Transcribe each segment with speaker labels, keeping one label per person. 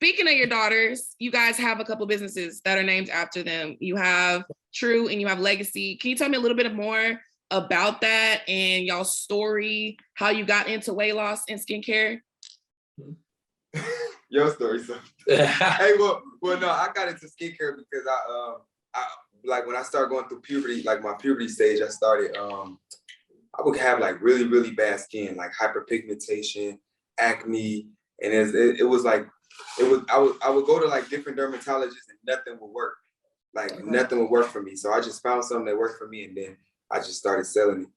Speaker 1: Speaking of your daughters, you guys have a couple businesses that are named after them. You have True and you have Legacy. Can you tell me a little bit more about that and y'all's story, how you got into weight loss and skincare?
Speaker 2: Your story, so. Hey, well, no, I got into skincare because I like when I started going through puberty, like my puberty stage, I started, I would have like really, really bad skin, like hyperpigmentation, acne, and it was like, I would go to like different dermatologists and nothing would work. Like nothing would work for me. So I just found something that worked for me and then I just started selling it.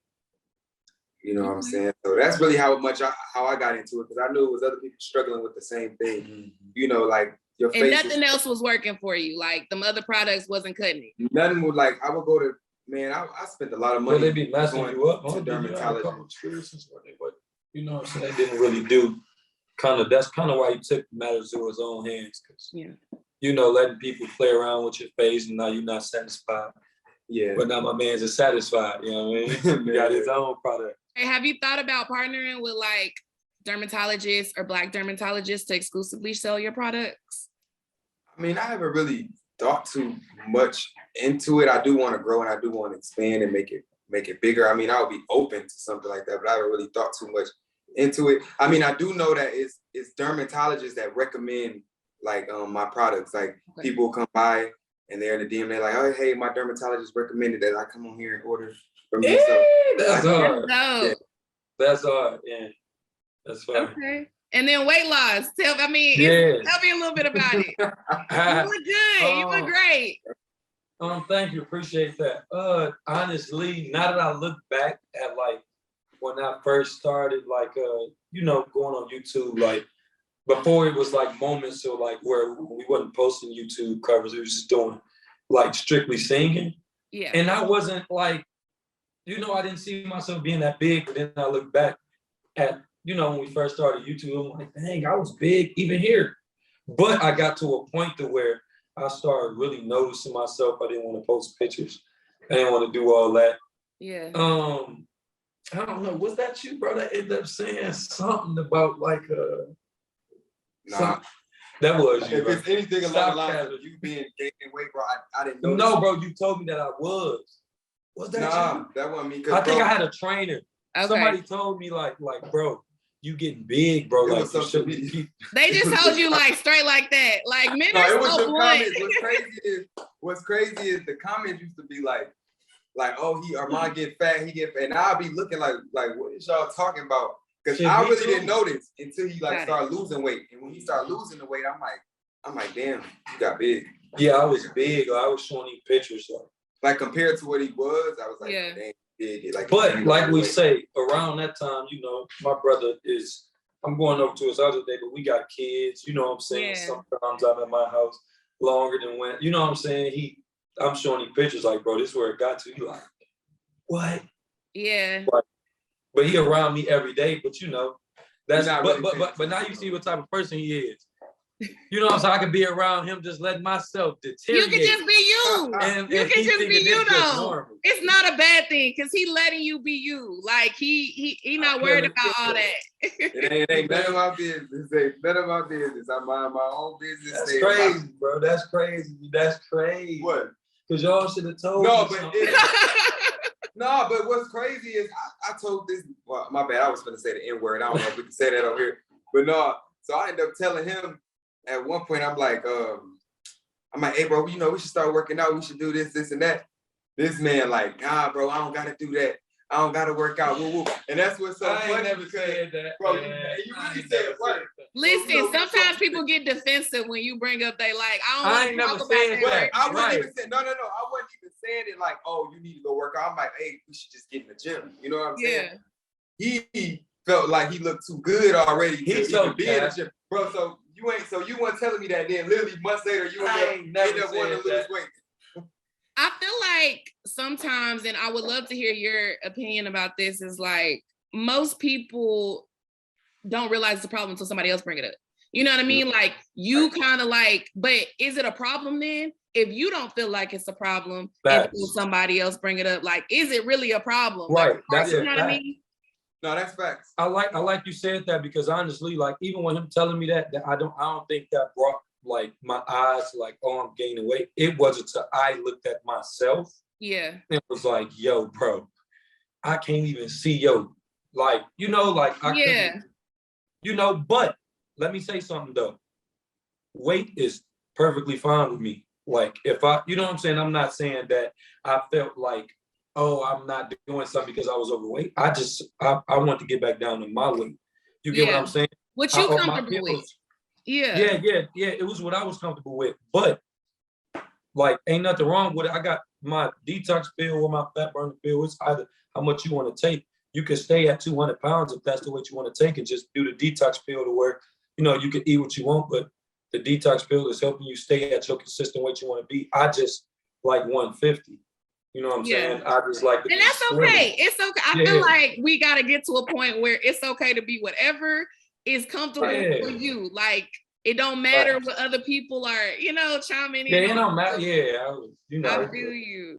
Speaker 2: You know what I'm saying? So that's really how I got into it, because I knew it was other people struggling with the same thing. Mm-hmm. You know, like your face.
Speaker 1: And nothing else was working for you. Like the other products wasn't cutting it.
Speaker 2: Nothing would, like, I would go to, man, I spent a lot of money.
Speaker 3: Well, they be messing you up
Speaker 2: to dermatology.
Speaker 3: But you know what I'm saying? They didn't really do that's kind of why he took matters to his own hands. Cause, you know, letting people play around with your face and now you're not satisfied.
Speaker 2: Yeah.
Speaker 3: But now my man's is satisfied, you know what I mean? He got his own product.
Speaker 1: Hey, have you thought about partnering with like dermatologists or Black dermatologists to exclusively sell your products?
Speaker 2: I mean, I haven't really thought too much into it. I do want to grow and I do want to expand and make it bigger. I mean, I would be open to something like that, but I haven't really thought too much into it. I mean, I do know that it's dermatologists that recommend like my products. Like people come by and they're in the DM, they're like, oh, hey, my dermatologist recommended that I come on here and order from you. So
Speaker 3: that's hard.
Speaker 1: Yeah.
Speaker 3: That's hard. Yeah, that's fine.
Speaker 1: Okay. And then weight loss. Tell me a little bit about it. You look good. You look great.
Speaker 3: Thank you. Appreciate that. Honestly, now that I look back at like when I first started, like you know, going on YouTube, like before it was like moments or like where we wasn't posting YouTube covers, we was just doing like strictly singing.
Speaker 1: Yeah.
Speaker 3: And I wasn't like, you know, I didn't see myself being that big, but then I look back at, you know, when we first started YouTube, I'm like, dang, I was big even here. But I got to a point to where I started really noticing myself. I didn't want to post pictures. I didn't want to do all that.
Speaker 1: Yeah.
Speaker 3: I don't know. Was that you, bro, that ended up saying something about like
Speaker 2: nah.
Speaker 3: That was you.
Speaker 2: If it's anything along the lines of you being gaining weight, bro, I didn't know.
Speaker 3: No, bro, you told me that I was. Was that you?
Speaker 2: That wasn't me.
Speaker 3: I think I had a trainer. Okay. Somebody told me like, bro, you getting big, bro. Like you should be.
Speaker 1: They just told you like straight like that. Like men are
Speaker 2: it was
Speaker 1: so
Speaker 2: the comments. What's crazy is the comments used to be like, oh, Armand get fat, he get fat. And I'll be looking like what is y'all talking about? Because I really didn't notice until he like started losing weight. And when he started losing the weight, I'm like, damn, you got big.
Speaker 3: Yeah, I was big. I was showing you pictures
Speaker 2: like compared to what he was, I was like, damn, big. Like,
Speaker 3: but like we say, around that time, you know, my brother I'm going over to his other day, but we got kids, you know what I'm saying? Yeah. Sometimes I'm at my house longer than when, you know what I'm saying? I'm showing you pictures like, bro, this is where it got to. You like, what?
Speaker 1: Yeah.
Speaker 3: But he around me every day, but you know, that's but now you see what type of person he is. You know what I'm saying? I can be around him just letting myself deteriorate.
Speaker 1: You can just be you. You can just be you though. It's not a bad thing because he letting you be you. Like he not worried about all that.
Speaker 2: It ain't none of my business. It ain't none of my business. I mind my own business.
Speaker 3: That's crazy, bro. That's crazy. That's crazy.
Speaker 2: What?
Speaker 3: Because y'all should have told me.
Speaker 2: No, but what's crazy is I told this. Well, my bad. I was going to say the N word. I don't know if we can say that over here. But no. So I ended up telling him. At one point, I'm like, hey, bro, you know, we should start working out. We should do this, and that. This man, like, nah, bro, I don't got to do that. I don't got to work out. Woo, woo. And that's what's so funny.
Speaker 3: Never said that.
Speaker 2: Bro, you really said it right.
Speaker 1: Listen, sometimes people get defensive when you bring up they like, I don't want to talk about that.
Speaker 2: I wasn't even saying, no. I wasn't even saying it like, oh, you need to go work out. I'm like, hey, we should just get in the gym. You know what I'm saying? He felt like he looked too good already.
Speaker 3: He's so
Speaker 2: be in the gym. Bro, so you weren't telling me that then literally months later you end up wanting to lose weight.
Speaker 1: I feel like sometimes, and I would love to hear your opinion about this, is like most people don't realize the problem until somebody else bring it up. You know what I mean? Like you kind of like, but is it a problem then? If you don't feel like it's a problem until somebody else bring it up, like, is it really a problem?
Speaker 3: Right.
Speaker 1: Like, you know what I mean?
Speaker 2: No, that's facts.
Speaker 3: I like you said that because honestly, like even when him telling me that I don't think that brought like my eyes to like, oh, I'm gaining weight. It wasn't until I looked at myself.
Speaker 1: Yeah.
Speaker 3: It was like, yo, bro, I can't even see like, like I couldn't, but let me say something though. Weight is perfectly fine with me. Like if you know what I'm saying? I'm not saying that I felt like, oh, I'm not doing something because I was overweight. I want to get back down to my weight. You get what I'm saying?
Speaker 1: What you comfortable with?
Speaker 3: Yeah. It was what I was comfortable with. But like, ain't nothing wrong with it. I got my detox pill or my fat burning pill. It's either how much you want to take. You can stay at 200 pounds if that's the weight you want to take and just do the detox pill to where, you can eat what you want, but the detox pill is helping you stay at your consistent weight you want to be. I just like 150. You know what I'm saying? I just like to
Speaker 1: and that's
Speaker 3: swimming.
Speaker 1: Okay. It's okay. I feel like we got to get to a point where it's okay to be whatever is comfortable for you. Like, it don't matter what other people are, chiming in.
Speaker 3: Yeah, it don't matter. Yeah,
Speaker 1: I feel you.